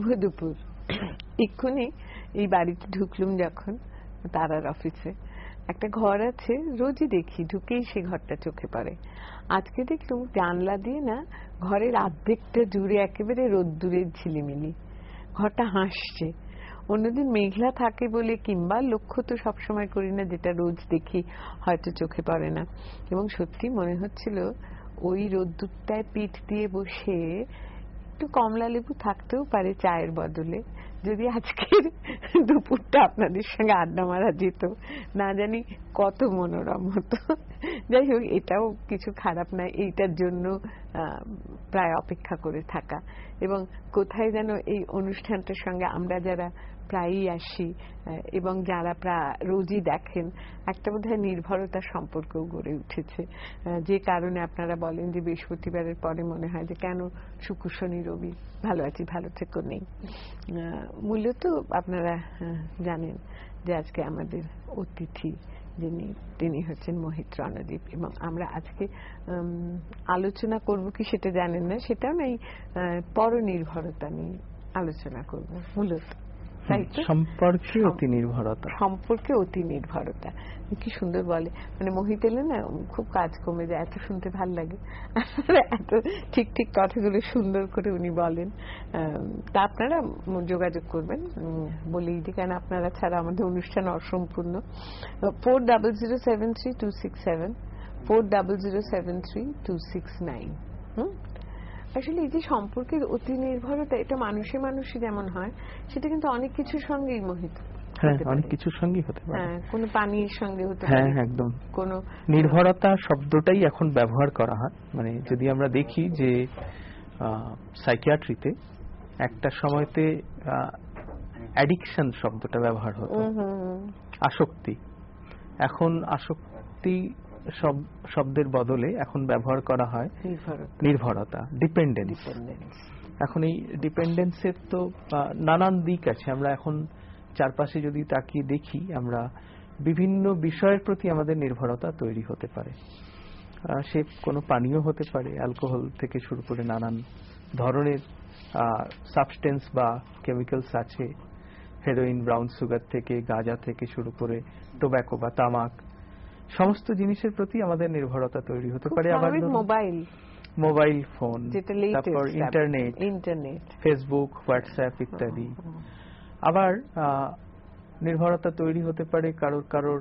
শুভ দুপুর। এক্ষুনি এই বাড়িতে ঢুকলুম যখন তারার অফিসে, একটা ঘর আছে, রোজই দেখি, ঢুকেই সে ঘরটা চোখে পড়ে। আজকে দেখলুম জানলা দিয়ে না ঘরের অর্ধেকটা জুড়ে একেবারে রোদ্দুরের ঝিলিমিলি, ঘরটা হাসছে। অন্যদিন মেঘলা থাকে বলে, কিংবা লক্ষ্য তো সবসময় করি না, যেটা রোজ দেখি হয়তো চোখে পড়ে না। এবং সত্যি মনে হচ্ছিল ওই রোদ্দুরটায় পিঠ দিয়ে বসে একটু কমলা লেবু থাকতেও পারে চায়ের বদলে, যদি আজকের দুপুরটা আপনাদের সঙ্গে আড্ডা মারা যেত, না জানি কত মনোরম হতো। যাই হোক, এটাও কিছু খারাপ নয়, এইটার জন্য প্রায় অপেক্ষা করে থাকা। এবং কোথায় যেন এই অনুষ্ঠানটার সঙ্গে আমরা যারা প্রায়ই আসি এবং যারা রোজই দেখেন, একটা বোধহয় নির্ভরতার সম্পর্কও গড়ে উঠেছে, যে কারণে আপনারা বলেন যে বৃহস্পতিবারের পরে মনে হয় যে কেন শুক্র শনি রবি ভালো আছি, ভালো থেকো নেই। মূলত আপনারা জানেন যে আজকে আমাদের অতিথি তিনি হচ্ছেন মোহিত রণদীপ, এবং আমরা আজকে আলোচনা করব কি সেটা জানেন না, সেটাও নেই, পরনির্ভরতা নিয়ে আলোচনা করব মূলত। সম্পর্কে অতি নির্ভরতা, সম্পর্কে অতি নির্ভরতা কি সুন্দর বলে, মানে মোহিত এলে না খুব কাজ কমে যায়, এত শুনতে ভাল লাগে, এত ঠিক ঠিক কথাগুলো সুন্দর করে উনি বলেন। তা আপনারা যোগাযোগ করবেন বলেই যে, কেন আপনারা ছাড়া আমাদের অনুষ্ঠান অসম্পূর্ণ। 40073267, 40073269। আসলে এই যে সম্পর্কের অতি নির্ভরতা, এটা মানুষে মানুষই যেমন হয়, সেটা কিন্তু অনেক কিছুর সঙ্গেই মোহিত। হ্যাঁ, অনেক কিছুর সঙ্গেই হতে পারে। হ্যাঁ, কোনো পানির সঙ্গে হতে পারে। হ্যাঁ, একদম। কোনো নির্ভরতা শব্দটাই এখন ব্যবহার করা হয়, মানে যদি আমরা দেখি যে সাইকিয়াট্রিতে একটা সময়তে অ্যাডিকশন শব্দটা ব্যবহার হতো, আসক্তি। এখন আসক্তি শব্দের বদলে এখন ব্যবহার করা হয় নির্ভরতা, ডিপেন্ডেন্স। এখন এই ডিপেন্ডেন্সের তো নানান দিক আছে। আমরা এখন চারপাশে যদি তাকিয়ে দেখি, আমরা বিভিন্ন বিষয়ের প্রতি আমাদের নির্ভরতা তৈরি হতে পারে। সে কোনো পানীয় হতে পারে, অ্যালকোহল থেকে শুরু করে নানান ধরনের সাবস্টেন্স বা কেমিক্যালস আছে, হেরোইন, ব্রাউন সুগার থেকে, গাঁজা থেকে শুরু করে টোব্যাকো বা তামাক, সমস্ত জিনিসের প্রতি আমাদের নির্ভরতা তৈরি হতে পারে। আবার মোবাইল ফোন, তারপর ইন্টারনেট, ফেসবুক, হোয়াটসঅ্যাপ ইত্যাদি। আবার নির্ভরতা তৈরি হতে পারে কারোর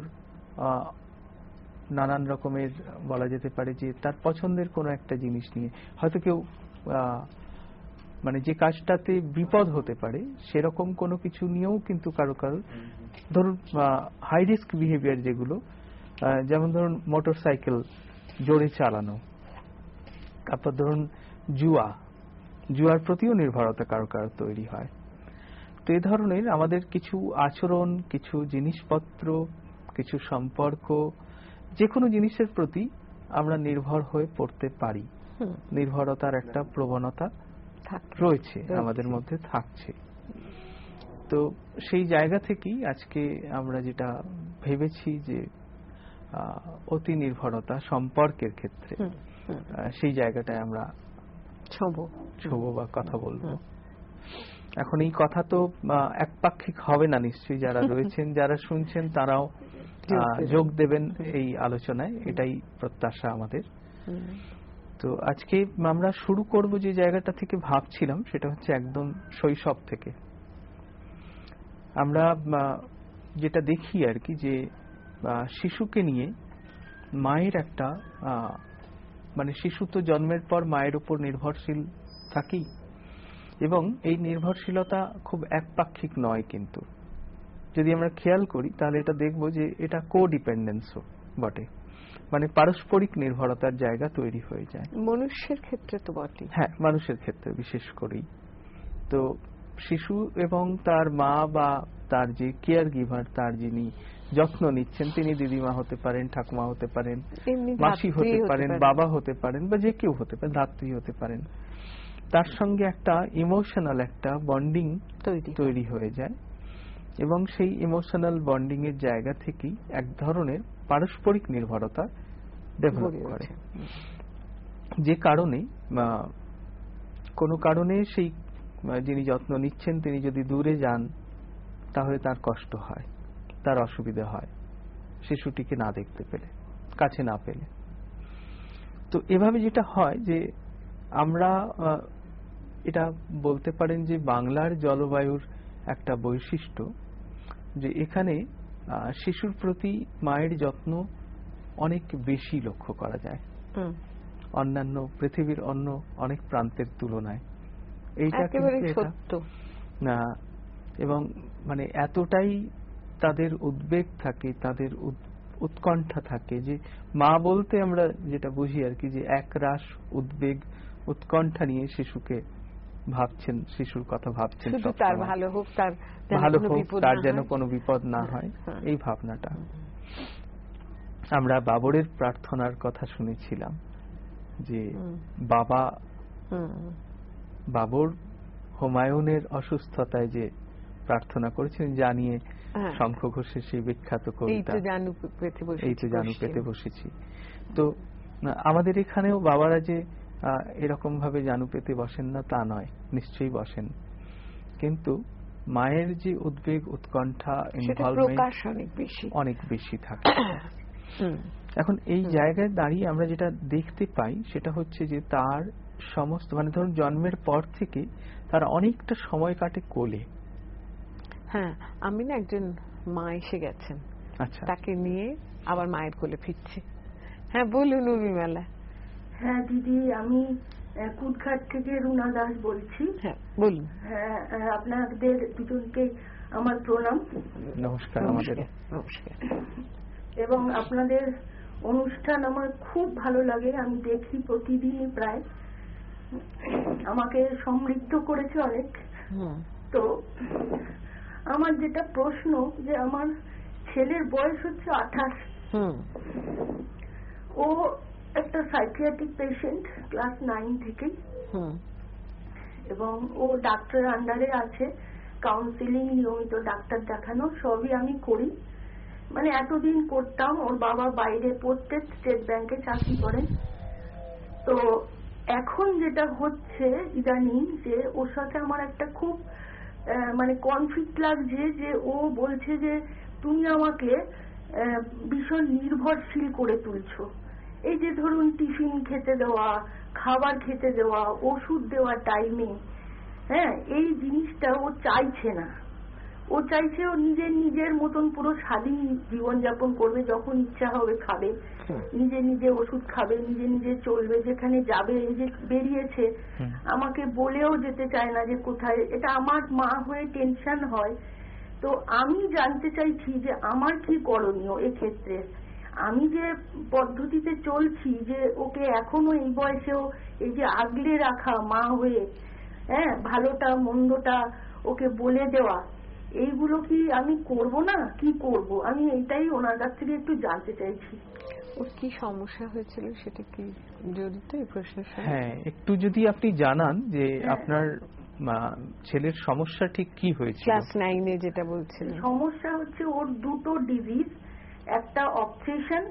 নানান রকমের, বলা যেতে পারে যে তার পছন্দের কোনো একটা জিনিস নিয়ে, হয়তো কেউ মানে যে কাজটাতে বিপদ হতে পারে সেরকম কোনো কিছু নিয়েও কিন্তু কারো ধরুন হাই রিস্ক বিহেভিয়ার যেগুলো, যেমন ধরুন মোটর সাইকেল জোরে চালানো, তারপর ধরুন জুয়ার প্রতিও নির্ভরতা কারো তৈরি হয়। তো এই ধরনের আমাদের কিছু আচরণ, কিছু জিনিসপত্র, কিছু সম্পর্ক, যে কোনো জিনিসের প্রতি আমরা নির্ভর হয়ে পড়তে পারি। নির্ভরতার একটা প্রবণতা রয়েছে, আমাদের মধ্যে থাকছে। তো সেই জায়গা থেকেই আজকে আমরা যেটা ভেবেছি যে অতি নির্ভরতা সম্পর্কের ক্ষেত্রে, সেই জায়গাটায় আমরা ছোঁবো বা কথা বলবো। এখন এই কথা তো একপাক্ষিক হবে না, নিশ্চয়ই যারা রয়েছেন, যারা শুনছেন, তারাও যোগ দেবেন এই আলোচনায়, এটাই প্রত্যাশা আমাদের। তো আজকে আমরা শুরু করব যে জায়গাটা থেকে ভাবছিলাম, সেটা হচ্ছে একদম শৈশব থেকে। আমরা যেটা দেখি আর কি, যে শিশুকে নিয়ে মায়ের একটা মানে শিশু তো জন্মের পর মায়ের উপর নির্ভরশীল থাকি, এবং এই নির্ভরশীলতা খুব একপাক্ষিক নয়। কিন্তু যদি আমরা খেয়াল করি তাহলে এটা দেখব যে এটা কো-ডিপেন্ডেন্সও বটে, মানে পারস্পরিক নির্ভরতার জায়গা তৈরি হয়ে যায় মনুষ্যের ক্ষেত্রে তো বটে। হ্যাঁ, মানুষের ক্ষেত্রে বিশেষ করেই। তো শিশু এবং তার মা বা তার যে কেয়ার গিভার, তার যিনি যত্ন নিচ্ছেন, তিনি দিদিমা হতে পারেন, ঠাকুমা হতে পারেন, মাসি হতে পারেন, বাবা হতে পারেন, বা যে কেউ হতে পারেন, ধাত্রী হতে পারেন। তার সঙ্গে একটা ইমোশনাল একটা বন্ডিং তৈরি হয়ে যায়, এবং সেই ইমোশনাল বন্ডিং এর জায়গা থেকেই এক ধরনের পারস্পরিক নির্ভরতা ডেভেলপ করে, যে কারণে কোনো কারণে সেই যিনি যত্ন নিচ্ছেন তিনি যদি দূরে যান তাহলে তার কষ্ট হয়, তার অসুবিধা হয় শিশুটিকে না দেখতে পেলে, কাছে না পেলে। তো এভাবে যেটা হয় যে আমরা এটা বলতে পারেন যে বাংলার জলবায়ুর একটা বৈশিষ্ট্য যে এখানে শিশুর প্রতি মায়ের যত্ন অনেক বেশি লক্ষ্য করা যায় অন্যান্য পৃথিবীর অন্য অনেক প্রান্তের তুলনায়। এইটা সত্য না, এবং মানে এতটাই তাদের উদ্বেগ থাকে, তাদের উৎকণ্ঠা থাকে যে মা বলতে আমরা যেটা বুঝি আর কি যে একরাশ উদ্বেগ উৎকণ্ঠা নিয়ে শিশুকে ভাবছেন, শিশুর কথা ভাবছেন, তার ভালো হোক, তার যেন কোনো বিপদ না হয়, এই ভাবনাটা। আমরা বাবরের প্রার্থনার কথা শুনেছিলাম যে বাবর হুমায়ুনের অসুস্থতায় যে প্রার্থনা করেছেন জানিয়ে শঙ্খ ঘোষের সেই বিখ্যাত কবিতা এই তো জানু পেতে বসেছি। তো আমাদের এখানেও বাবারা যে এরকম ভাবে জানু পেতে বসেন না তা নয়, নিশ্চয়ই বসেন, কিন্তু মায়ের যে উদ্বেগ উৎকণ্ঠা অনেক বেশি থাকে। এখন এই জায়গায় দাঁড়িয়ে আমরা যেটা দেখতে পাই সেটা হচ্ছে যে তার সমস্ত মানে ধরুন জন্মের পর থেকে তার অনেকটা সময় কাটে কোলে। হ্যাঁ, আমি না একজন মা এসে গেছেন, আচ্ছা, তাকে নিয়ে আবার মায়ের কোলে ফিরছে। হ্যাঁ বলুন উর্মিমালা। হ্যাঁ দিদি, আমি কুটঘাট থেকে রুনা দাস বলছি। হ্যাঁ বলুন। হ্যাঁ, আপনাদের দুজনকে আমার প্রণাম। নমস্কার। নমস্কার। এবং আপনাদের অনুষ্ঠান আমার খুব ভালো লাগে, আমি দেখি প্রতিদিনই প্রায়, আমাকে সমৃদ্ধ করেছে অনেক। তো আমার যেটা প্রশ্ন যে আমার ছেলের বয়স হচ্ছে 28, ও একটা সাইকিয়াট্রিক পেশেন্ট ক্লাস 9 থেকে, এবং ও ডাক্তার আন্ডারে আছে, কাউন্সিলিং, নিয়মিত ডাক্তার দেখানো সবই আমি করি, মানে এতদিন করতাম। ওর বাবা বাইরে পড়তে স্টেট ব্যাংকে চাকরি করেন। তো এখন যেটা হচ্ছে ইদানিং যে ওর সাথে আমার একটা খুব মানে কনফ্লিক্ট লাগছে, যে ও বলছে যে তুমি আমাকে ভীষণ নির্ভরশীল করে তুলছো। এই যে ধরুন টিফিন খেতে দেওয়া, খাবার খেতে দেওয়া, ওষুধ দেওয়া টাইমে, হ্যাঁ, এই জিনিসটা ও চাইছে না। ও চাইছে ও নিজের মতন পুরো স্বাধীন জীবনযাপন করবে, যখন ইচ্ছা হবে খাবে, নিজে ওষুধ খাবে, নিজে চলবে, যেখানে যাবে। এই যে বেরিয়েছে, আমাকে বলেও যেতে চায় না যে কোথায়। এটা আমার মা হয়ে টেনশন হয়। তো আমি জানতে চাইছি যে আমার কি করণীয় এক্ষেত্রে। আমি যে পদ্ধতিতে চলছি যে ওকে এখনো এই বয়সেও এই যে আগলে রাখা মা হয়ে, হ্যাঁ, ভালোটা মন্দটা ওকে বলে দেওয়া, এইগুলো কি আমি করব না, কি করব, আমি এইটাই ওনার কাছ থেকে একটু জানতে চাইছি। ওর কি সমস্যা হয়েছিল সেটা কি জড়িত এই প্রশ্নের সাথে? হ্যাঁ, একটু যদি আপনি জানান যে আপনার ছেলের সমস্যা ঠিক কি হয়েছিল। ক্লাস 9 যেটা বলছিলেন। সমস্যা হচ্ছে ওর দুটো ডিজিজ, একটা অবসেশন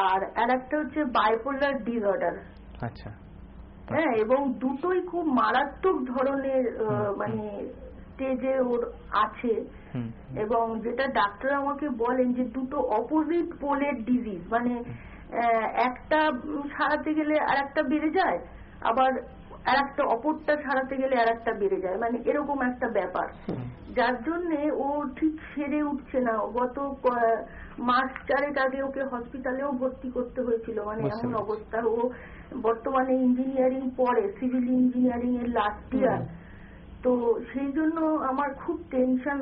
আর আরেকটা হচ্ছে বাইপোলার ডিসঅর্ডার। আচ্ছা। হ্যাঁ, এবং দুটোই খুব মারাত্মক ধরনের মানে স্টেজে ওর আছে। এবং যেটা ডাক্তার আমাকে বলেন যে দুটো অপোজিট পোলের ডিজিজ, মানে একটা সারাতে গেলে আর একটা বেড়ে যায়, আবার আর একটা অপরটা সারাতে গেলে আর একটা বেড়ে যায়, মানে এরকম একটা ব্যাপার, যার জন্য ও ঠিক সেরে উঠছে না। গত মাস 4 আগে ওকে হসপিটালেও ভর্তি করতে হয়েছিল, মানে এমন অবস্থা। ও বর্তমানে ইঞ্জিনিয়ারিং পড়ে, সিভিল ইঞ্জিনিয়ারিং এর লাস্ট ইয়ার। তো সেই জন্য আমার খুব টেনশন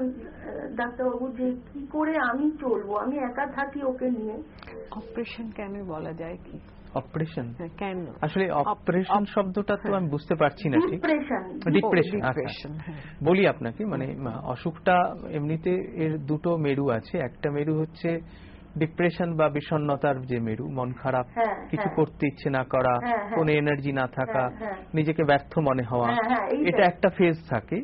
ডাক্তারবাবু, যে কি করে আমি চলবো, আমি একা থাকি ওকে নিয়ে। অপারেশন কেন বলা যায় কি? অপারেশন কেন? আসলে অপারেশন শব্দটা তো আমি বুঝতে পারছি না ঠিক। ডিপ্রেশন বলি আপনাকে, মানে অসুখটা এমনিতে এর দুটো মেরু আছে। একটা মেরু হচ্ছে ডিপ্রেশন বা বিষণ্ণতার যে মেরু, মন খারাপ, কিছু করতে ইচ্ছে না করা, কোনো এনার্জি না থাকা, নিজেকে ব্যর্থ মনে হওয়া, এটা একটা ফেজ থাকে।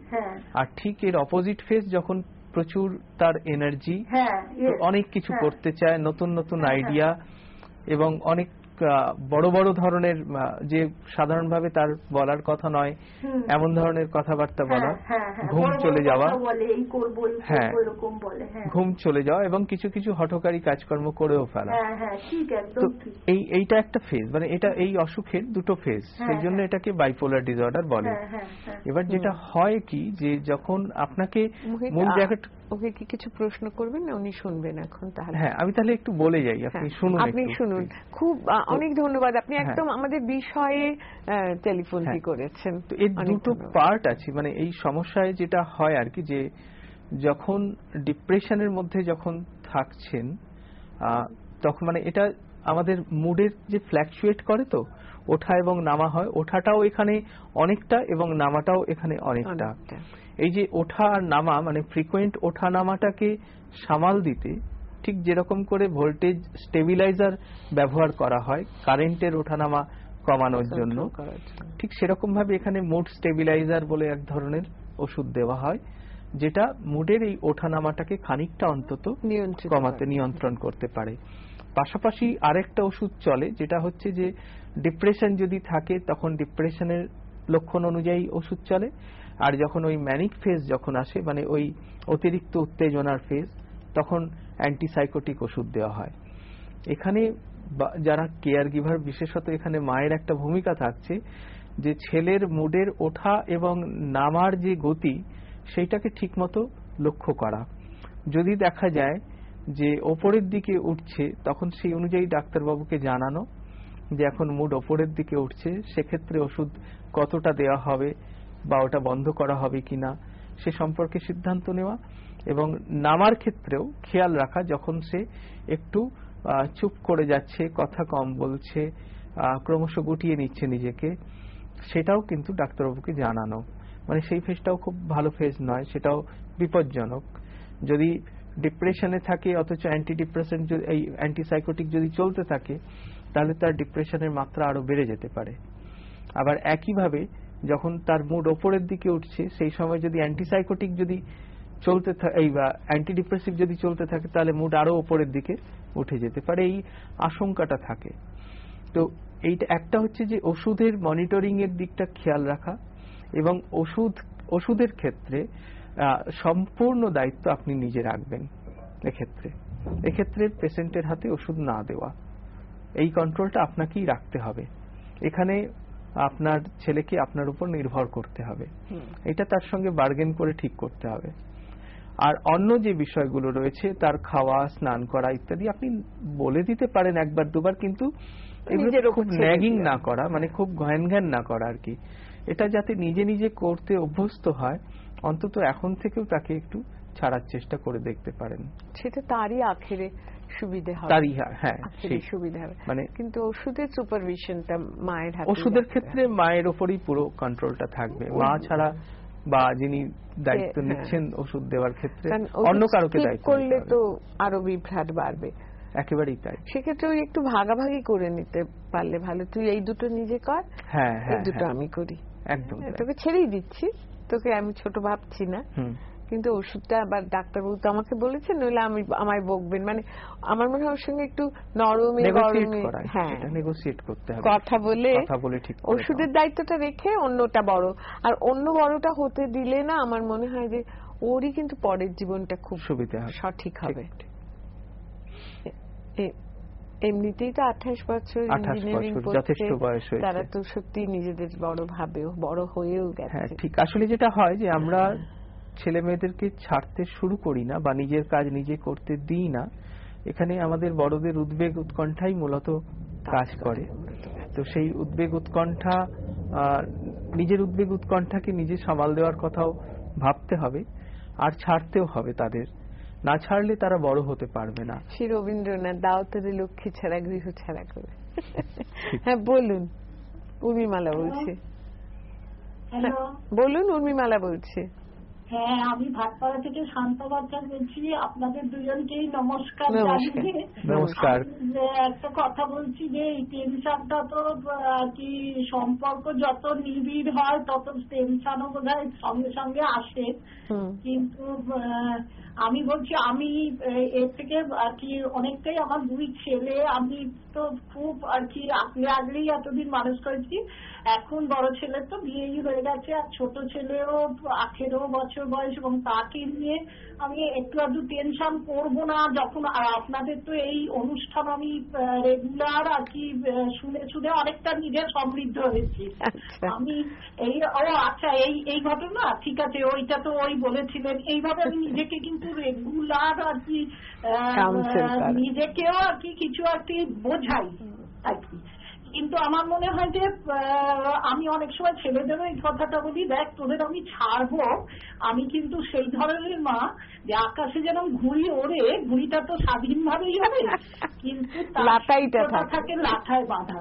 আর ঠিক এর অপোজিট ফেজ যখন প্রচুর তার এনার্জি, অনেক কিছু করতে চায়, নতুন নতুন আইডিয়া এবং অনেক বড় বড় ধরনের যে সাধারণভাবে তার বলার কথা নয় এমন ধরনের কথাবার্তা বলা, ঘুম চলে যাওয়া, হ্যাঁ ঘুম চলে যাওয়া এবং কিছু কিছু হঠকারী কাজকর্ম করেও ফেলা। তো এইটা একটা ফেজ, মানে এটা এই অসুখের দুটো ফেজ, সেই জন্য এটাকে বাইপোলার ডিসঅর্ডার বলে। এবার যেটা হয় কি, যে যখন আপনাকে মূল জায়গাটা, ওকে কি কিছু প্রশ্ন করবেন না উনি শুনবেন এখন? তাহলে হ্যাঁ আমি তাহলে একটু বলে যাই, আপনি শুনুন। আপনি শুনুন। খুব অনেক ধন্যবাদ, আপনি একদম আমাদের বিষয়ে টেলিফোনটি করেছেন। তো এর দুটো পার্ট আছে, মানে এই সমস্যায় যেটা হয় আর কি, যে যখন ডিপ্রেশনের মধ্যে যখন থাকছেন তখন মানে এটা আমাদের মুডের যে ফ্ল্যাকচুয়েট করে, তো ওঠা এবং নামা হয়, ওঠাটাও এখানে অনেকটা এবং নামাটাও এখানে অনেকটা। এই যে ওঠা আর নামা, মানে ফ্রিকোয়েন্ট ওঠা নামাটাকে সামাল দিতে ঠিক যেরকম করে ভোল্টেজ স্টেবিলাইজার ব্যবহার করা হয় কারেন্টের ওঠানামা কমানোর জন্য, ঠিক সেরকম ভাবে এখানে মুড স্টেবিলাইজার বলে এক ধরনের ওষুধ দেওয়া হয়, যেটা মুডের এই ওঠানামাটাকে খানিকটা অন্তত কমাতে নিয়ন্ত্রণ করতে পারে। পাশাপাশি আরেকটা ওষুধ চলে, যেটা হচ্ছে যে ডিপ্রেশন যদি থাকে তখন ডিপ্রেশনের লক্ষণ অনুযায়ী ওষুধ চলে, আর যখন ওই ম্যানিক ফেজ যখন আসে, মানে ওই অতিরিক্ত উত্তেজনার ফেজ, তখন অ্যান্টিসাইকোটিক ওষুধ দেওয়া হয়। এখানে যারা কেয়ার গিভার, বিশেষত এখানে মায়ের একটা ভূমিকা থাকছে, যে ছেলের মুডের ওঠা এবং নামার যে গতি সেইটাকে ঠিকমতো লক্ষ্য করা। যদি দেখা যায় যে ওপরের দিকে উঠছে, তখন সেই অনুযায়ী ডাক্তারবাবুকে জানানো যে এখন মুড ওপরের দিকে উঠছে, সেক্ষেত্রে ওষুধ কতটা দেওয়া হবে বা ওটা বন্ধ করা হবে কিনা সে সম্পর্কে সিদ্ধান্ত নেওয়া, এবং নামার ক্ষেত্রেও খেয়াল রাখা, যখন সে একটু চুপ করে যাচ্ছে, কথা কম বলছে, ক্রমশ গুটিয়ে নিচ্ছে নিজেকে, সেটাও কিন্তু ডাক্তারবাবুকে জানানো। মানে সেই ফেজটাও খুব ভালো ফেজ নয়, সেটাও বিপজ্জনক। যদি ডিপ্রেশনে থাকে অথচ অ্যান্টিডিপ্রেসেন্ট, এই অ্যান্টিসাইকোটিক যদি চলতে থাকে, তাহলে তার ডিপ্রেশনের মাত্রা আরো বেড়ে যেতে পারে। আবার একইভাবে যখন তার মুড ওপরের দিকে উঠছে, সেই সময় যদি অ্যান্টিসাইকোটিক যদি চলতে থাকে, এই বা অ্যান্টিডিপ্রেসিভ যদি চলতে থাকে, তাহলে মুড আরো ওপরের দিকে উঠে যেতে পারে, এই আশঙ্কাটা থাকে। তো এইটা একটা হচ্ছে যে ওষুধের মনিটরিং এর দিকটা খেয়াল রাখা, এবং ওষুধের ক্ষেত্রে সম্পূর্ণ দায়িত্ব আপনি নিজে রাখবেন। এক্ষেত্রে পেশেন্টের হাতে ওষুধ না দেওয়া, এই কন্ট্রোলটা আপনাকেই রাখতে হবে। এখানে আপনার ছেলেকে আপনার উপর নির্ভর করতে হবে, এটা তার সঙ্গে বার্গেন করে ঠিক করতে হবে। আর অন্য যে বিষয়গুলো রয়েছে, তার খাওয়া, স্নান করা ইত্যাদি আপনি বলে দিতে পারেন একবার দুবার, কিন্তু এগুলো খুব ন্যাগিং না করা, মানে খুব ঘ্যান না করা আর কি। এটা যাতে নিজে নিজে করতে অভ্যস্ত হয়, অন্তত এখন থেকেও তাকে একটু ছাড়ার চেষ্টা করে দেখতে পারেন। সেটা তারই আখেরে সুবিধা হবে, তারই হ্যাঁ সেই সুবিধা হবে। মানে কিন্তু ওষুধের সুপারভিশনটা মায়ের হাতে, ওষুধের ক্ষেত্রে মায়ের উপরই পুরো কন্ট্রোলটা থাকবে। মা ছাড়া বা যিনি দায়িত্ব নিচ্ছেন ওষুধ দেওয়ার ক্ষেত্রে, অন্য কারোকে দায়িত্ব করলে তো আরো বিভ্রাট বাড়বে। একেবারেই তাই। সেক্ষেত্রে ওই একটু ভাগাভাগি করে নিতে পারলে ভালো, তুই এই দুটো নিজে কর, হ্যাঁ এই দুটো আমি করি, একদম তোকে ছেড়েই দিচ্ছি, তোকে আমি ছোট ভাবছি না, কিন্তু ওষুধটা আবার ডাক্তারবাবু তো আমাকে বলেছেন, নইলে আমায় বকবেন। মানে আমার মনে হয় ওর সঙ্গে একটু নরমে গরমে নেগোসিয়েট করতে হবে, কথা বলে ঠিক ওষুধের দায়িত্বটা রেখে অন্যটা বড়, আর অন্য বড়টা হতে দিলে না আমার মনে হয় যে ওরই কিন্তু পরের জীবনটা খুব সুবিধা সঠিক হবে। এমনিতেই তো 28 বছর ইঞ্জিনিয়ারিং যথেষ্ট বয়স হয়েছে, তারা তো সত্যি নিজেদের বড় ভাবেও, বড় হয়েও গেছে। ঠিক, আসলে যেটা হয় যে আমরা ছেলে মেয়েদেরকে ছাড়তে শুরু করি না বা নিজের কাজ নিজে করতে দিই না, এখানে আমাদের বড়দের উদ্বেগ উৎকণ্ঠাই মূলত কাজ করে। তো সেই উদ্বেগ উৎকণ্ঠা, নিজের উদ্বেগ উৎকণ্ঠাকে নিজে সামাল দেওয়ার কথাও ভাবতে হবে, আর ছাড়তেও হবে তাদের। না ছাড়লে তারা বড় হতে পারবে না। শ্রী রবীন্দ্রনাথ দাও তোরে লক্ষ্মী ছাড়া গৃহ ছাড়া করে। হ্যাঁ বলুন, উর্মিমালা বলছি। বলুন, উর্মিমালা বলছি। হ্যাঁ, আমি ভাটপাড়া থেকে শান্তা বাচ্চা বলছি। আপনাদের দুজনকেই নমস্কার। নমস্কার। একটা কথা বলছি যে এই টেনশনটা তো আর কি, সম্পর্ক যত নিবিড় হয় তত টেনশনও বোধহয় সঙ্গে সঙ্গে আসে, কিন্তু আমি বলছি আমি এর থেকে আর কি অনেকটাই আমার 2 ছেলে, আমি তো খুব আর কি আগলেই এতদিন মানুষ করেছি। এখন বড় ছেলে তো বিয়েই হয়ে গেছে, আর ছোট ছেলেও 18 বছর বয়স, এবং তাকে নিয়ে আমি একটু আধটু টেনশন করবো না যখন। আর আপনাদের তো এই অনুষ্ঠান আমি রেগুলার আর কি শুনে শুনে অনেকটা নিজে সমৃদ্ধ হয়েছি। আমি আচ্ছা এই ঘটনা ঠিক আছে, ওইটা তো ওই বলেছিলেন, এইভাবে আমি নিজেকে কিন্তু রেগুলার আর কি নিজেকেও আর কি কিছু আর কি বোঝাই আর কি। কিন্তু আমার মনে হয় যে আমি অনেক সময় ছেলেদেরও এই কথাটা বলি, দেখ তোদের আমি ছাড়বো, আমি কিন্তু সেই ধরনের মা যে আকাশে যেরকম ঘুড়ি ওড়ে, ঘুড়িটা তো স্বাধীনভাবেই হবে, কিন্তু লাটাইটা থাকে লাঠায় বাঁধা,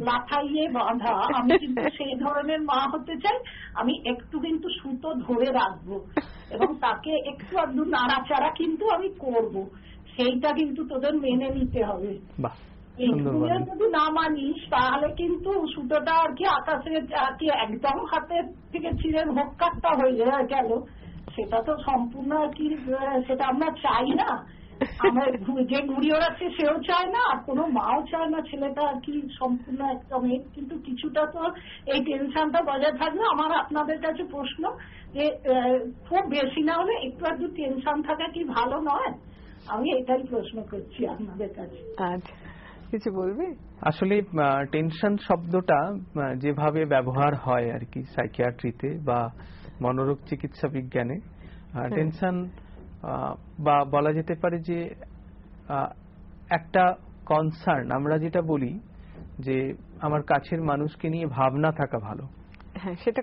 লাঠাইয়ে বাঁধা। আমি কিন্তু সেই ধরনের মা হতে চাই। আমি একটু কিন্তু সুতো ধরে রাখবো এবং তাকে একটু আধটু নাড়াচাড়া কিন্তু আমি করব, সেইটা কিন্তু তোদের মেনে নিতে হবে। যদি না মানিস তাহলে কিন্তু সুতোটা আর কি আকাশে আর কি একদম হাতের থেকে ছিঁড়ে ভোক্কারটা হয়ে গেল, সেটা তো সম্পূর্ণ আর কি সেটা আমরা চাই না। আমার যে ঘুড়ি ওড়াচ্ছে সেও চায় না, আর কোনো মাও চায় না ছেলেটা আর কি সম্পূর্ণ একদম। কিন্তু কিছুটা তো এই টেনশনটা বজায় থাকবে। আমার আপনাদের কাছে প্রশ্ন যে খুব বেশি না হলে একটু আধটু টেনশন থাকা কি ভালো নয়? আমি এটাই প্রশ্ন করছি আপনাদের কাছে। আচ্ছা, কিছু বলবে? আসলে টেনশন শব্দটা যেভাবে ব্যবহার হয় আর কি সাইকিয়াট্রিতে বা মনোরোগ চিকিৎসা বিজ্ঞানে, টেনশন বা বলা যেতে পারে যে একটা কনসার্ন, আমরা যেটা বলি যে আমার কাছের মানুষকে নিয়ে ভাবনা থাকা ভালো। সেটা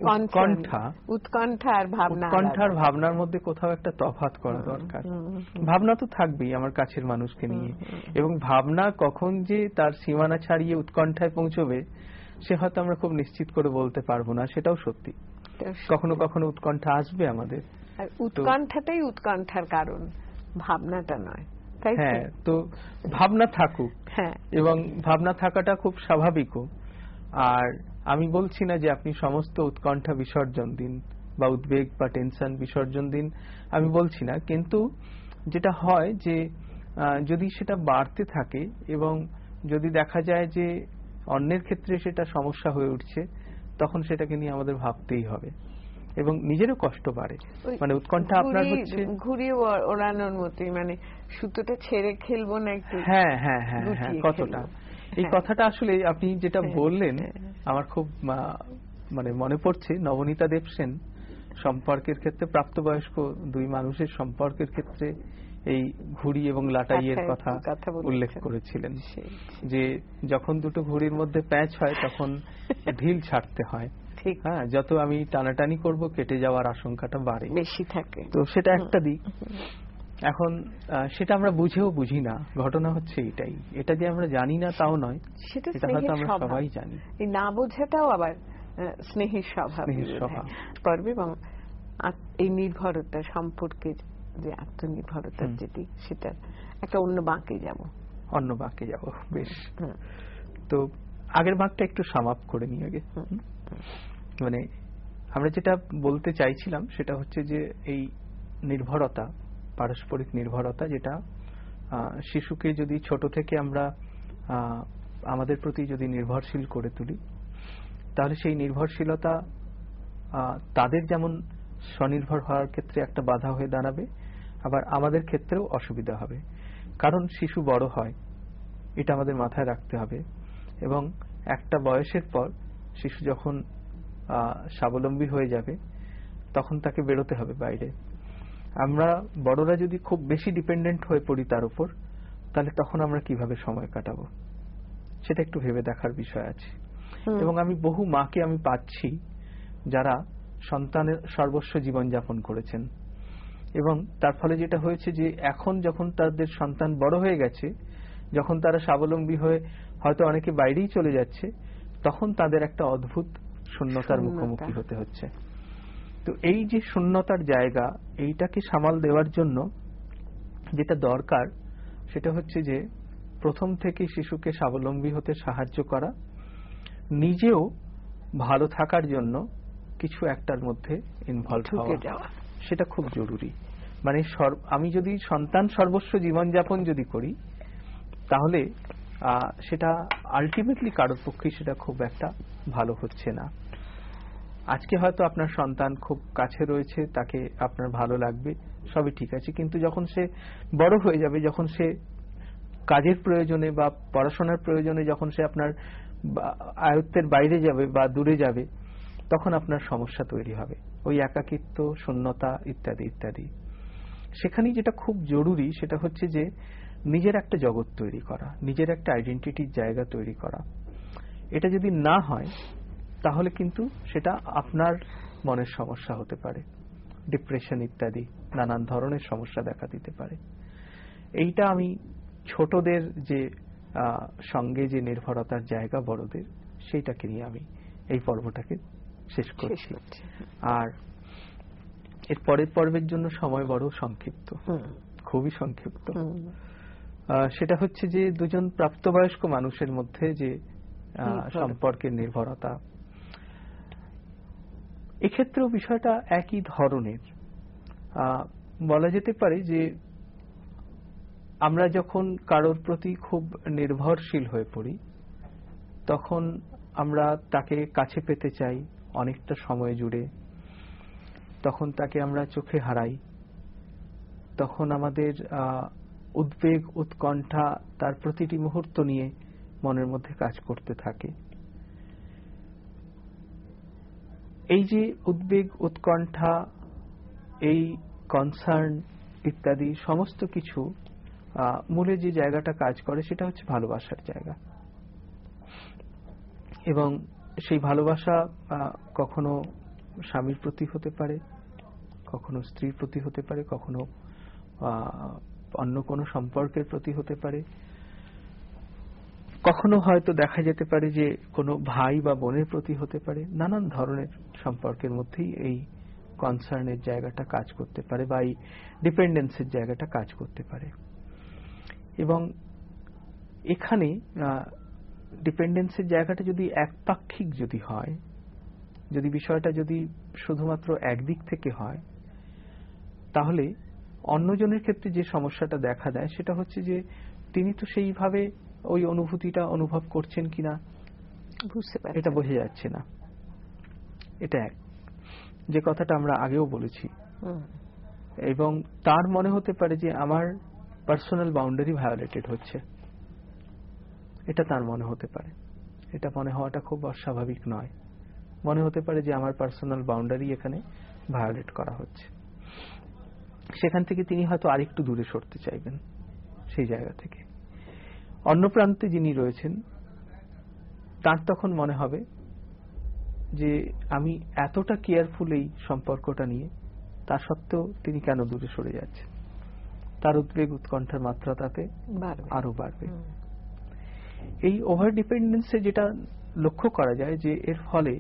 উৎকণ্ঠা আর ভাবনা, উৎকণ্ঠার ভাবনার মধ্যে কোথাও একটা তফাৎ করা দরকার। ভাবনা তো থাকবেই আমার কাছের মানুষকে নিয়ে, এবং ভাবনা কখন যে তার সীমানা ছাড়িয়ে উৎকণ্ঠায় পৌঁছবে সে হয়তো আমরা খুব নিশ্চিত করে বলতে পারবো না, সেটাও সত্যি। কখনো কখনো উৎকণ্ঠা আসবে আমাদের, উৎকণ্ঠাটাই উৎকণ্ঠার কারণ, ভাবনাটা নয়। হ্যাঁ, তো ভাবনা থাকুক, এবং ভাবনা থাকাটা খুব স্বাভাবিকও। আর আমি বলছি না যে আপনি সমস্ত উৎকণ্ঠা বিসর্জন দিন বা উদ্বেগ বা টেনশন বিসর্জন দিন, আমি বলছি না। কিন্তু যেটা হয় যে যদি সেটা বাড়তে থাকে এবং যদি দেখা যায় যে অন্যের ক্ষেত্রে সেটা সমস্যা হয়ে উঠছে, তখন সেটাকে নিয়ে আমাদের ভাবতেই হবে এবং নিজেরও কষ্ট বাড়ে। মানে উৎকণ্ঠা আপনার হচ্ছে ঘুড়ি ওড়ানোর মতোই, মানে সুতোটা ছেড়ে খেলবো না একটু। হ্যাঁ হ্যাঁ হ্যাঁ হ্যাঁ, কতটা এই কথাটা আসলে আপনি যেটা বললেন আমার খুব মানে মনে পড়ছে নবনীতা দেবসেন সম্পর্কের ক্ষেত্রে, প্রাপ্তবয়স্ক 2 মানুষের সম্পর্কের ক্ষেত্রে এই ঘুড়ি এবং লাটাইয়ের কথা উল্লেখ করেছিলেন যে যখন দুটো ঘুড়ির মধ্যে প্যাঁচ হয় তখন ঢিল ছাড়তে হয়। হ্যাঁ, যত আমি টানাটানি করব কেটে যাওয়ার আশঙ্কাটা বাড়ে, বেশি থাকে। তো সেটা একটা দিক। এখন সেটা আমরা বুঝি না, ঘটনা হচ্ছে এটাই। এটা যে আমরা জানি না তাও নয়, সেটা হয়তো আমরা সবাই জানি। এই না বোঝাটাও আবার স্নেহের স্বভাব পড়বে। এবং এই নির্ভরতা সম্পর্কে যে আত্মনির্ভরতার যেটি, সেটা একটা অন্য বাঁকে যাব। বেশ, তো আগের বাঁকটা একটু সামাপ করে নিয়ে আগে। মানে আমরা যেটা বলতে চাইছিলাম সেটা হচ্ছে যে এই নির্ভরতা, পারস্পরিক নির্ভরতা, যেটা শিশুকে যদি ছোট থেকে আমরা আমাদের প্রতি যদি নির্ভরশীল করে তুলি, তাহলে সেই নির্ভরশীলতা তাদের যেমন স্বনির্ভর হওয়ার ক্ষেত্রে একটা বাধা হয়ে দাঁড়াবে, আবার আমাদের ক্ষেত্রেও অসুবিধা হবে। কারণ শিশু বড় হয়, এটা আমাদের মাথায় রাখতে হবে। এবং একটা বয়সের পর শিশু যখন স্বাবলম্বী হয়ে যাবে তখন তাকে বেরোতে হবে বাইরে। আমরা বড়রা যদি খুব বেশি ডিপেন্ডেন্ট হয়ে পড়ি তার উপর, তাহলে তখন আমরা কিভাবে সময় কাটাবো, সেটা একটু ভেবে দেখার বিষয় আছে। এবং আমি বহু মাকে আমি পাচ্ছি যারা সন্তানের সর্বস্ব জীবনযাপন করেছেন, এবং তার ফলে যেটা হয়েছে যে এখন যখন তাদের সন্তান বড় হয়ে গেছে, যখন তারা স্বাবলম্বী হয়ে হয়তো অনেকে বাইরেই চলে যাচ্ছে, তখন তাদের একটা অদ্ভুত শূন্যতার মুখোমুখি হতে হচ্ছে। তো এই যে শূন্যতার জায়গা, এইটাকে সামাল দেওয়ার জন্য যেটা দরকার সেটা হচ্ছে যে প্রথম থেকে শিশুকে স্বাবলম্বী হতে সাহায্য করা, নিজেও ভালো থাকার জন্য কিছু একটার মধ্যে ইনভলভ হওয়া, সেটা খুব জরুরি। মানে আমি যদি সন্তান সর্বস্ব জীবনযাপন যদি করি, তাহলে সেটা আলটিমেটলি কারোর পক্ষে সেটা খুব একটা ভালো হচ্ছে না। আজকে হয়তো আপনার সন্তান খুব কাছে রয়েছে, তাকে আপনার ভালো লাগবে, সবই ঠিক আছে, কিন্তু যখন সে বড় হয়ে যাবে, যখন সে কাজের প্রয়োজনে বা পড়াশোনার প্রয়োজনে যখন সে আপনার আয়ত্তের বাইরে যাবে বা দূরে যাবে, তখন আপনার সমস্যা তৈরি হবে, ওই একাকিত্ব, শূন্যতা ইত্যাদি ইত্যাদি। সেখানেই যেটা খুব জরুরি সেটা হচ্ছে যে নিজের একটা জগৎ তৈরি করা, নিজের একটা আইডেন্টিটির জায়গা তৈরি করা। এটা যদি না হয় তাহলে কিন্তু সেটা আপনার মনের সমস্যা হতে পারে, ডিপ্রেশন ইত্যাদি নানান ধরনের সমস্যা দেখা দিতে পারে। এইটা আমি ছোটদের যে সঙ্গে যে নির্ভরতার জায়গা বড়দের, সেইটাকে নিয়ে আমি এই পর্বটাকে শেষ করছি। আর এর পরের পর্বের জন্য সময় বড় সংক্ষিপ্ত, খুবই সংক্ষিপ্ত। সেটা হচ্ছে যে দুজন প্রাপ্তবয়স্ক মানুষের মধ্যে যে সম্পর্কের নির্ভরতা, এক্ষেত্রেও বিষয়টা একই ধরনের। বলা যেতে পারে যে আমরা যখন কারোর প্রতি খুব নির্ভরশীল হয়ে পড়ি, তখন আমরা তাকে কাছে পেতে চাই অনেকটা সময় জুড়ে, তখন তাকে আমরা চোখে হারাই, তখন আমাদের উদ্বেগ উৎকণ্ঠা তার প্রতিটি মুহূর্ত নিয়ে মনের মধ্যে কাজ করতে থাকে। এই যে উদ্বেগ উৎকণ্ঠা, এই কনসার্ন ইত্যাদি সমস্ত কিছু মূলে যে জায়গাটা কাজ করে সেটা হচ্ছে ভালোবাসার জায়গা। এবং সেই ভালোবাসা কখনো স্বামীর প্রতি হতে পারে, কখনো স্ত্রীর প্রতি হতে পারে, কখনো অন্য কোনো সম্পর্কের প্রতি হতে পারে, কখনো হয়তো দেখা যেতে পারে যে কোনো ভাই বা বোনের প্রতি হতে পারে। নানান ধরনের সম্পর্কের মধ্যেই এই কনসার্নের জায়গাটা কাজ করতে পারে বা এই ডিপেন্ডেন্সের জায়গাটা কাজ করতে পারে। এবং এখানে ডিপেন্ডেন্সের জায়গাটা যদি একপাক্ষিক যদি হয়, যদি বিষয়টা যদি শুধুমাত্র একদিক থেকে হয়, তাহলে অন্যজনের ক্ষেত্রে যে সমস্যাটা দেখা দেয় সেটা হচ্ছে যে তিনি তো সেইভাবে ওই অনুভূতিটা অনুভব করছেন কিনা এটা বোঝা যাচ্ছে না। এটা এক, যে কথাটা আমরা আগেও বলেছি। এবং তার মনে হতে পারে যে আমার পার্সোনাল বাউন্ডারি ভায়োলেটেড হচ্ছে, এটা তার মনে হতে পারে। এটা মনে হওয়াটা খুব অস্বাভাবিক নয়। মনে হতে পারে যে আমার পার্সোনাল বাউন্ডারি এখানে ভায়োলেট করা হচ্ছে। সেখান থেকে তিনি হয়তো আরেকটু দূরে সরতে চাইবেন সেই জায়গা থেকে। অন্য প্রান্তে যিনি রয়েছেন তার তখন মনে হবে যে আমি এতটা কেয়ারফুল এই সম্পর্কটা নিয়ে, তা সত্ত্বেও তিনি কেন দূরে সরে যাচ্ছেন। তার উদ্বেগ উৎকণ্ঠার মাত্রা তাতে আরো বাড়বে। এই ওভার ডিপেন্ডেন্সে যেটা লক্ষ্য করা যায় যে এর ফলে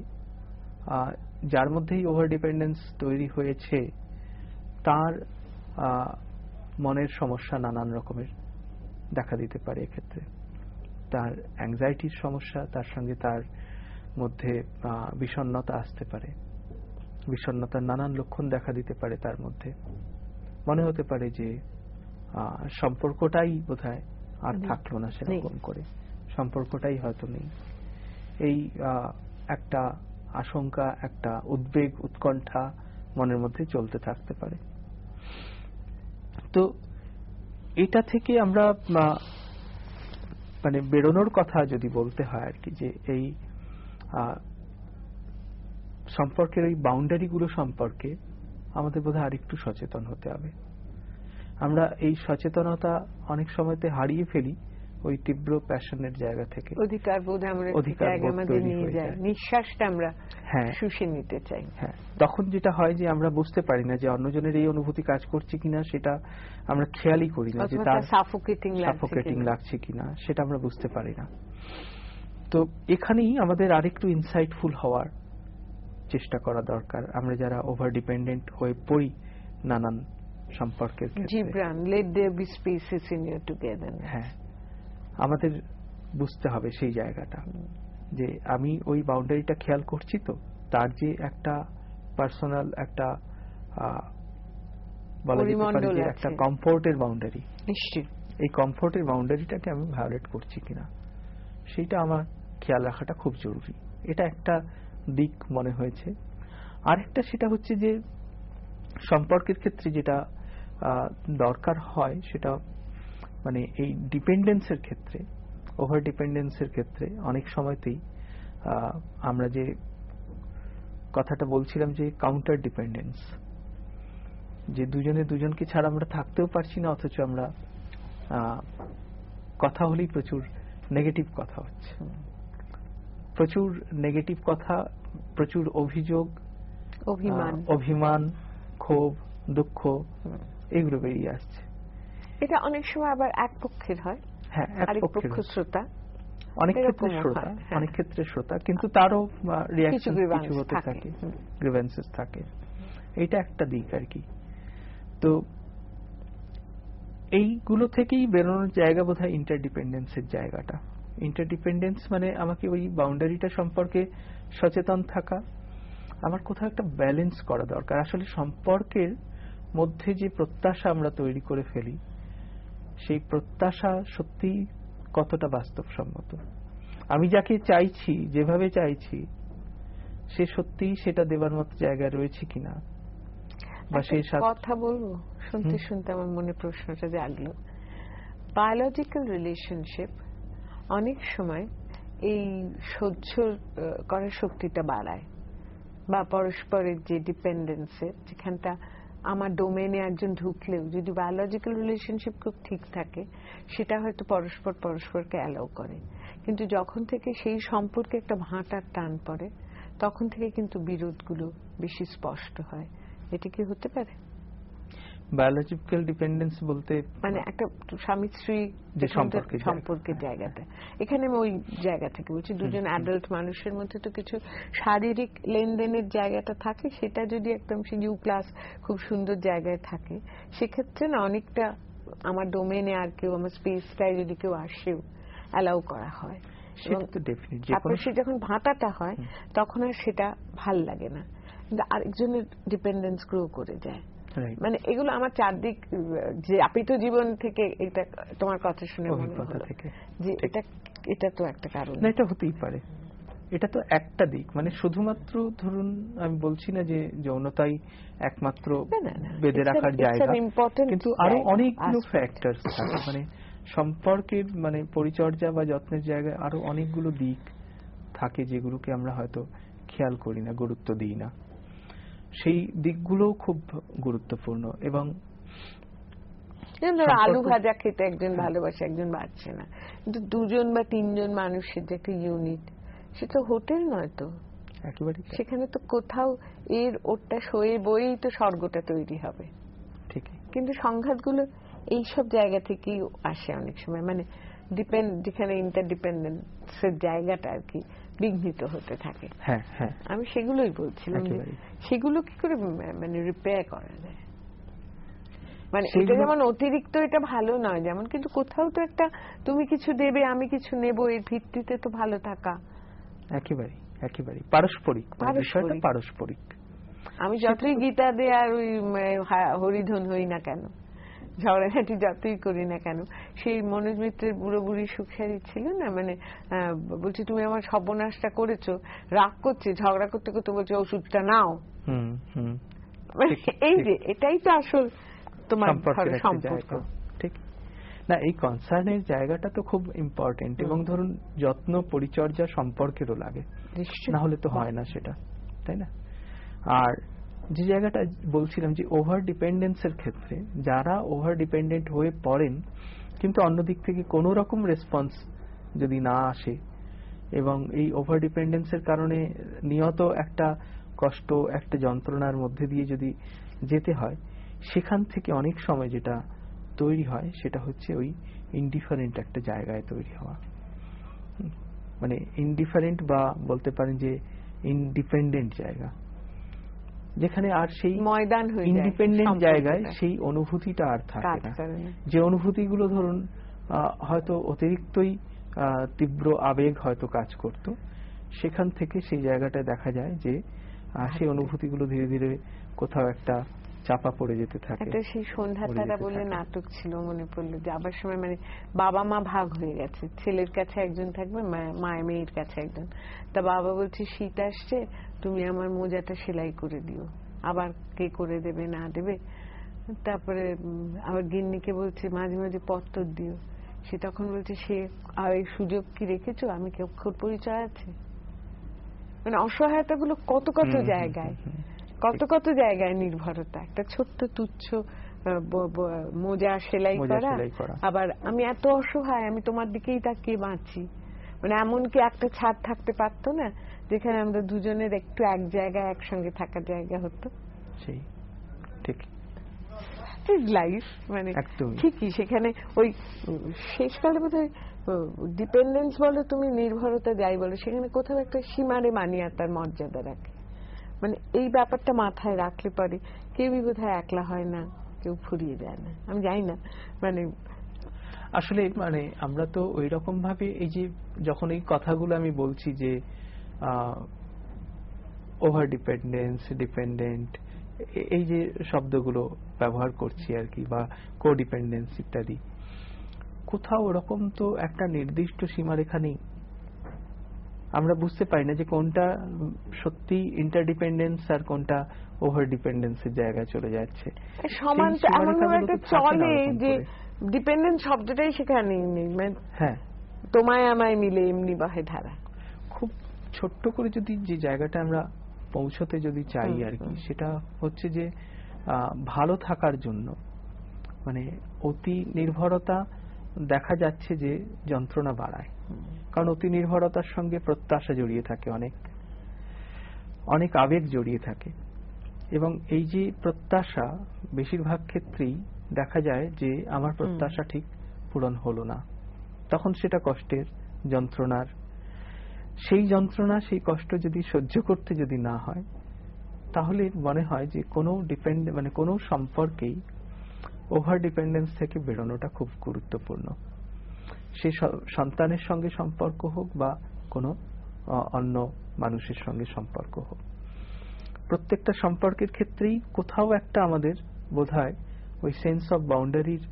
যার মধ্যেই ওভার ডিপেন্ডেন্স তৈরি হয়েছে তার মনের সমস্যা নানান রকমের দেখা দিতে পারে। এক্ষেত্রে তার অ্যাংজাইটির সমস্যা, তার সঙ্গে তার মধ্যে বিষণ্ণতা আসতে পারে, বিষণ্ণতার নানান লক্ষণ দেখা দিতে পারে। তার মধ্যে মনে হতে পারে যে সম্পর্কটাই বোধহয় আর থাকলো না, সেরকম করে সম্পর্কটাই হয়তো নেই। এই একটা আশঙ্কা, একটা উদ্বেগ উৎকণ্ঠা মনের মধ্যে চলতে থাকতে পারে। তো এটা থেকে আমরা মানে বেরোনোর কথা যদি বলতে হয় আর কি, যে এই সম্পর্কের এই বাউন্ডারিগুলো সম্পর্কে আমাদের বোধহয় আরেকটু সচেতন হতে হবে। আমরা এই সচেতনতা অনেক সময়তে হারিয়ে ফেলি ওই তীব্র প্যাশনের জায়গা থেকে। অধিকার বোধ আমরা নিয়ে যাই, নিঃশ্বাসটা আমরা শুষে নিতে চাই। হ্যাঁ, তখন যেটা হয় যে আমরা বুঝতে পারি না যে অন্যজনের এই অনুভূতি কাজ করছে কিনা, সেটা আমরা খেয়ালই করি না, যে তার সাফোকেটিং লাগছে কিনা সেটা আমরা বুঝতে পারি না। তো এখানেই আমাদের আরেকটু ইনসাইটফুল হওয়ার চেষ্টা করা দরকার। আমরা যারা ওভার ডিপেন্ডেন্ট হয়ে পড়ি নানান সম্পর্কের ক্ষেত্রে, হ্যাঁ, আমাদের বুঝতে হবে সেই জায়গাটা, যে আমি ওই বাউন্ডারিটা খেয়াল করছি তো, তার যে একটা পার্সোনাল একটা বলা যেতে পারে পরিমণ্ডল যে আছে। একটা কমফোর্টের বাউন্ডারি, নিশ্চয়ই। এই কমফোর্টের বাউন্ডারিটাকে আমি ভায়োলেট করছি কিনা সেইটা আমার খেয়াল রাখাটা খুব জরুরি। এটা একটা দিক মনে হয়েছে। আরেকটা সেটা হচ্ছে যে সম্পর্কের ক্ষেত্রে যেটা দরকার হয় সেটা মানে এই ডিপেন্ডেন্সের ক্ষেত্রে, ওভার ডিপেন্ডেন্সের ক্ষেত্রে অনেক সময়তেই আমরা যে কথাটা বলছিলাম যে কাউন্টার ডিপেন্ডেন্স, যে দুজনে দুজনকে ছাড়া আমরা থাকতেও পারছি না, অথচ আমরা কথা হলেই প্রচুর নেগেটিভ কথা হচ্ছে, প্রচুর নেগেটিভ কথা, প্রচুর অভিযোগ, অভিমান, ক্ষোভ, দুঃখ এগুলো বেরিয়ে আসছে। এটা অনেক সময় আবার এক পক্ষের হয়, হ্যাঁ, এক পক্ষ শ্রোতা, অনেক ক্ষেত্রে শ্রোতা, অনেক ক্ষেত্রে শ্রোতা, কিন্তু তারও রিঅ্যাকশন কিছু হতে থাকে, গ্রিভেন্সেস থাকে। এইটা একটা দিক আর কি। তো এইগুলো থেকেই বেরোনোর জায়গা বোধহয় ইন্টারডিপেন্ডেন্সের জায়গাটা। ইন্টারডিপেন্ডেন্স মানে আমাকে ওই বাউন্ডারিটা সম্পর্কে সচেতন থাকা, আমার কোথাও একটা ব্যালেন্স করা দরকার। আসলে সম্পর্কের মধ্যে যে প্রত্যাশা আমরা তৈরি করে ফেলি, সেই প্রত্যাশা সত্যি কতটা বাস্তবসম্মত, আমি যাকে চাইছি, যেভাবে চাইছি, সে সত্যি সেটা দেবার মতো জায়গায় রয়েছে কিনা, বা সেই কথা বলবো শুনতে শুনতে আমার মনে প্রশ্নটা জাগলো। বায়োলজিক্যাল রিলেশনশিপ অনেক সময় এই সহ্য করার শক্তিটা বাড়ায়, বা পরস্পরের যে ডিপেন্ডেন্সের, যেখানটা আমার ডোমেনে একজন ঢুকলেও যদি বায়োলজিক্যাল রিলেশনশিপ খুব ঠিক থাকে, সেটা হয়তো পরস্পরকে অ্যালাউ করে। কিন্তু যখন থেকে সেই সম্পর্কে একটা ভাঁটার টান পড়ে, তখন থেকে কিন্তু বিরোধগুলো বেশি স্পষ্ট হয়। এটা কি হতে পারে? বায়োলজিক্যাল ডিপেন্ডেন্স বলতে মানে একটা স্বামী স্ত্রী যে সম্পর্কের জায়গাটা, এখানে আমি ওই জায়গা থেকে বলছি, দুজন অ্যাডাল্ট মানুষের মধ্যে তো কিছু শারীরিক লেনদেনের জায়গাটা থাকে, সেটা যদি একদম ইউ ক্লাস খুব সুন্দর জায়গায় থাকে, সেক্ষেত্রে না অনেকটা আমার ডোমেনে আর কেউ, আমার স্পেসটায় যদি কেউ আসেও অ্যালাউ করা হয়, তারপর সে যখন ভাঁটাটা হয় তখন আর সেটা ভাল লাগে না, কিন্তু আরেকজনের ডিপেন্ডেন্স গ্রো করে যায়। মানে এগুলো আমার চারদিক যে আপিত জীবন থেকে এটা তোমার কথা শুনে মনে হলো যে এটা তো একটা কারণ। না, এটা হতেই পারে, এটা তো একটা দিক। মানে শুধুমাত্র ধরুন আমি বলছি না যে যৌনতাই একমাত্র বেঁধে রাখার জায়গা, কিন্তু আরো অনেকগুলো ফ্যাক্টরস থাকে। মানে সম্পর্কের মানে পরিচর্যা বা যত্নের জায়গায় আরো অনেকগুলো দিক থাকে যেগুলোকে আমরা হয়তো খেয়াল করি না, গুরুত্ব দিই না। সেই দিকগুলো খুব গুরুত্বপূর্ণ। এবং আলু ভাজা খেতে একজন ভালোবাসে, একজন বাড়ছে না, কিন্তু দুজন বা তিনজন মানুষের যে একটা ইউনিট, সেটা হোটেল নয় তো একেবারে, সেখানে তো কোথাও এর ওরটা সয়ে বয়েই তো স্বর্গটা তৈরি হবে। ঠিক, কিন্তু সংঘাতগুলো এইসব জায়গা থেকেই আসে অনেক সময়, মানে যেখানে ইন্টারডিপেন্ডেন্সের জায়গাটা আর কি বিঘ্নিত হতে থাকে। হ্যাঁ হ্যাঁ, আমি সেগুলোই বলছিলাম, সেগুলো কি করে মানে রিপেয়ার করা যায়। মানে এটা যেমন অতিরিক্ত এটা ভালো নয় যেমন, কিন্তু কোথাও তো একটা তুমি কিছু দেবে আমি কিছু নেব, এর ভিত্তিতে তো ভালো থাকা। একেবারে একেবারে পারস্পরিক, বিষয়টা পারস্পরিক। আমি যতই গীতা দে আর ওই হরিধন হই না কেন, ঝগড়াঝাটি যতই করি না কেন, সেই মনোজ মিত্রের বুড়ো বুড়ি সুখসারি ছিল না, মানে বলছি তুমি আমার সর্বনাশটা করেছো, রাগ করছে, ঝগড়া করতে করতে বলছে ওষুধটা নাও। এই যে এটাই তো আসল তোমার সম্পর্ক। ঠিক না, এই কনসার্নের জায়গাটা তো খুব ইম্পর্টেন্ট। এবং ধরুন যত্ন পরিচর্যা সম্পর্কেরও লাগে, না হলে তো হয় না সেটা, তাই না? আর যে জায়গাটা বলছিলাম যে ওভার ডিপেন্ডেন্সের ক্ষেত্রে যারা ওভার ডিপেন্ডেন্ট হয়ে পড়েন, কিন্তু অন্যদিক থেকে কোনো রকম রেসপন্স যদি না আসে, এবং এই ওভার ডিপেন্ডেন্সের কারণে নিয়ত একটা কষ্ট, একটা যন্ত্রণার মধ্যে দিয়ে যদি যেতে হয়, সেখান থেকে অনেক সময় যেটা তৈরি হয় সেটা হচ্ছে ওই ইনডিফারেন্ট একটা জায়গায় তৈরি হওয়া। মানে ইনডিফারেন্ট বা বলতে পারেন যে ইনডিপেন্ডেন্ট জায়গা, যেখানে আর সেই ময়দান হয়ে যায়, ইন্ডিপেন্ডেন্ট জায়গায় সেই অনুভূতিটা আর থাকে না। যে অনুভূতিগুলো ধরুন হয়তো অতিরিক্তই তীব্র আবেগ হয়তো কাজ করত, সেখান থেকে সেই জায়গাটায় দেখা যায় যে সেই অনুভূতিগুলো ধীরে ধীরে কোথাও একটা চাপা পড়ে যেতে থাকে। একটা সেই সন্ধ্যা তারা বলে নাটক ছিল, মনে পড়লো যাবার সময়, মানে বাবা মা ভাগ হয়ে গেছে, ছেলের কাছে একজন থাকবে, মেয়ের কাছে একজন। তা বাবা বলছে শীত আসছে, তুমি আমার মোজাটা সেলাই করে দিও, আবার কে করে দেবে না দেবে। তারপরে আবার গিন্নিকে বলছে মাঝে মাঝে পত্তর দিও, সে তখন বলছে সে আর এই সুযোগ কি রেখেছো, আমি কি অক্ষর পরিচয় আছে। মানে অসহায়তা গুলো কত কত জায়গায়, কত কত জায়গায় নির্ভরতা। একটা ছোট্ট তুচ্ছ মোজা সেলাই করা, আবার আমি এত অসহায়, আমি তোমার দিকেই তাকিয়ে বাঁচি। মানে এমনকি একটা ছাদ থাকতে পারতো না যেখানে আমরা দুজনের একটু এক জায়গায় একসঙ্গে থাকার জায়গা হতো। সেই ঠিক লাইফ, মানে ঠিকই সেখানে ওই শেষকালে বোধহয় ডিপেন্ডেন্স বলো তুমি, নির্ভরতা যাই বলো, সেখানে কোথাও একটা সীমারে মানিয়াতার মর্যাদা রাখে। মানে এই ব্যাপারটা মাথায় রাখলে পরে কেউই বোধহয় একলা হয় না, কেউ ফুরিয়ে যায় না। আমি জানি না, মানে আসলে মানে আমরা তো ওই রকম ভাবে এই যে যখন এই কথাগুলো আমি বলছি যে ওভার ডিপেন্ডেন্স, ডিপেন্ডেন্ট, এই যে শব্দগুলো ব্যবহার করছি আর কি, বা কোডিপেন্ডেন্স ইত্যাদি, কোথাও ওরকম তো একটা নির্দিষ্ট সীমারেখা নেই। আমরা বুঝতে পারি না যে কোনটা সত্যি ইন্টারডিপেন্ডেন্স আর কোনটা ওভার ডিপেন্ডেন্সের জায়গায় চলে যাচ্ছে। সমান এমন ভাবে একটা চলে যে ডিপেন্ডেন্স শব্দটাই সেখানে নেই। হ্যাঁ, তোমায় আমায় মিলে এমনি বহে ধারা। খুব ছোট্ট করে যদি যে জায়গাটা আমরা পৌঁছতে যদি চাই আর কি, সেটা হচ্ছে যে ভালো থাকার জন্য, মানে অতি নির্ভরতা দেখা যাচ্ছে যে যন্ত্রণা বাড়ায়। কারণ অতি নির্ভরতার সঙ্গে প্রত্যাশা জড়িয়ে থাকে, অনেক অনেক আবেগ জড়িয়ে থাকে, এবং এই যে প্রত্যাশা বেশিরভাগ ক্ষেত্রেই দেখা যায় যে আমার প্রত্যাশা ঠিক পূরণ হলো না, তখন সেটা কষ্টের, যন্ত্রণার। সেই যন্ত্রণা, সেই কষ্ট যদি সহ্য করতে যদি না হয়, তাহলে মনে হয় যে কোনো মানে কোনো সম্পর্কেই ওভার ডিপেন্ডেন্স থেকে বেরোনোটা খুব গুরুত্বপূর্ণ। সে সন্তানের সঙ্গে সম্পর্ক হোক বা কোনো অন্য মানুষের সঙ্গে সম্পর্ক হোক, প্রত্যেকটা সম্পর্কের ক্ষেত্রেই কোথাও একটা আমাদের বোধহয় ওই সেন্স অফ বাউন্ডারির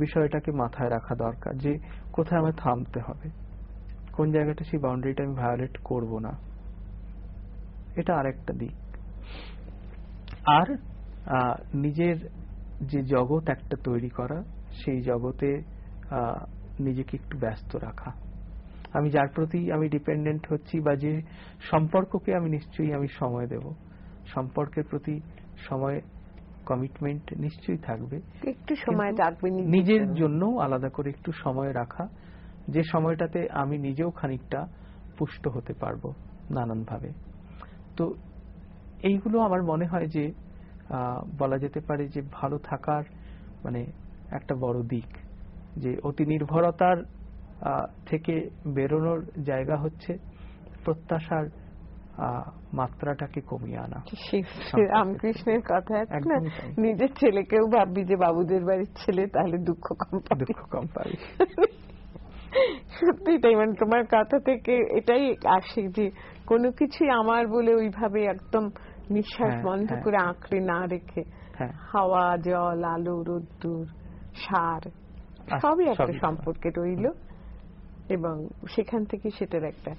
বিষয়টাকে মাথায় রাখা দরকার, যে কোথায় আমার থামতে হবে, কোন জায়গাটা সেই বাউন্ডারিটা আমি ভায়োলেট করব না। এটা আরেকটা দিক। আর নিজের যে জগৎ একটা তৈরি করা, সেই জগতে নিজেকে একটু ব্যস্ত রাখা। আমি যার প্রতি আমি ডিপেন্ডেন্ট হচ্ছি, বা যে সম্পর্ককে আমি নিশ্চয়ই আমি সময় দেব, সম্পর্কের প্রতি সময় কমিটমেন্ট নিশ্চয়ই থাকবে, একটু সময় থাকবে নিজের জন্য আলাদা করে একটু সময় রাখা, যে সময়টাতে আমি নিজেও খানিকটা পুষ্ট হতে পারবো নানানভাবে। তো এইগুলো আমার মনে হয় যে বলা যেতে পারে যে ভালো থাকার মানে একটা বড় দিক, যে অতি নির্ভরতার থেকে বেরোনোর জায়গা হচ্ছে প্রত্যাশার মাত্রাটাকে কমিয়ে আনা। রামকৃষ্ণের কথা আছে না, নিজের ছেলেকেও ভাববি যে বাবুদের বাড়ির ছেলে, তাহলে দুঃখ কম পাবি। সত্যি তাই, মানে তোমার কথা থেকে এটাই আসে যে কোনো কিছুই আমার বলে ওইভাবে একদম নিঃশ্বাস বন্ধ করে আঁকড়ে না রেখে, হাওয়া, জল, আলো, রোদ্দুর, সার সবই একটা সম্পর্কে রইল, এবং সেখান থেকে সেটার একটা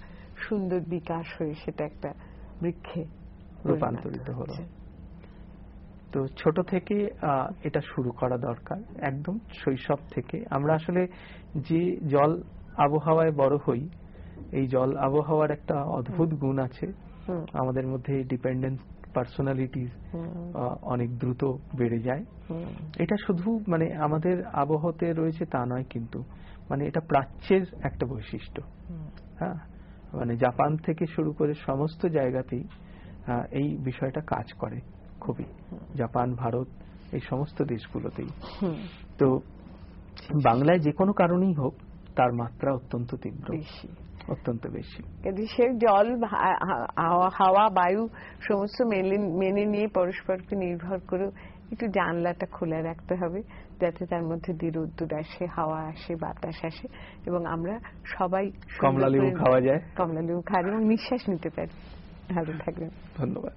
সুন্দর বিকাশ হয়ে সেটা একটা বৃক্ষে রূপান্তরিত হলো। তো ছোট থেকে এটা শুরু করা দরকার, একদম শৈশব থেকে। আমরা আসলে যে জল আবহাওয়ায় বড় হই, এই জল আবহাওয়ার একটা অদ্ভুত গুণ আছে, আমাদের মধ্যে ডিপেন্ডেন্ট পার্সোনালিটিস অনেক দ্রুত বেড়ে যায়। এটা শুধু মানে আমাদের আবহাওয়াতে রয়েছে তা নয়, কিন্তু মানে এটা প্রাচ্যের একটা বৈশিষ্ট্য। হ্যাঁ, মানে জাপান থেকে শুরু করে সমস্ত জায়গাতেই এই বিষয়টা কাজ করে খুবই, জাপান, ভারত, এই সমস্ত দেশগুলোতেই। তো বাংলায় যে কোনো কারণেই হোক, তার মাত্রা অত্যন্ত তীব্র, অত্যন্ত বেশি। সে জল, হাওয়া, বায়ু সমস্ত মেনে নিয়ে পরস্পরকে নির্ভর করে একটু জানলাটা খোলা রাখতে হবে, যাতে তার মধ্যে দিয়ে রোদ্দুর আসে, হাওয়া আসে, বাতাস আসে, এবং আমরা সবাই কমলা লেবু খাওয়া যায়, কমলা লেবু খাই এবং নিঃশ্বাস নিতে পারি। ভালো থাকবেন, ধন্যবাদ।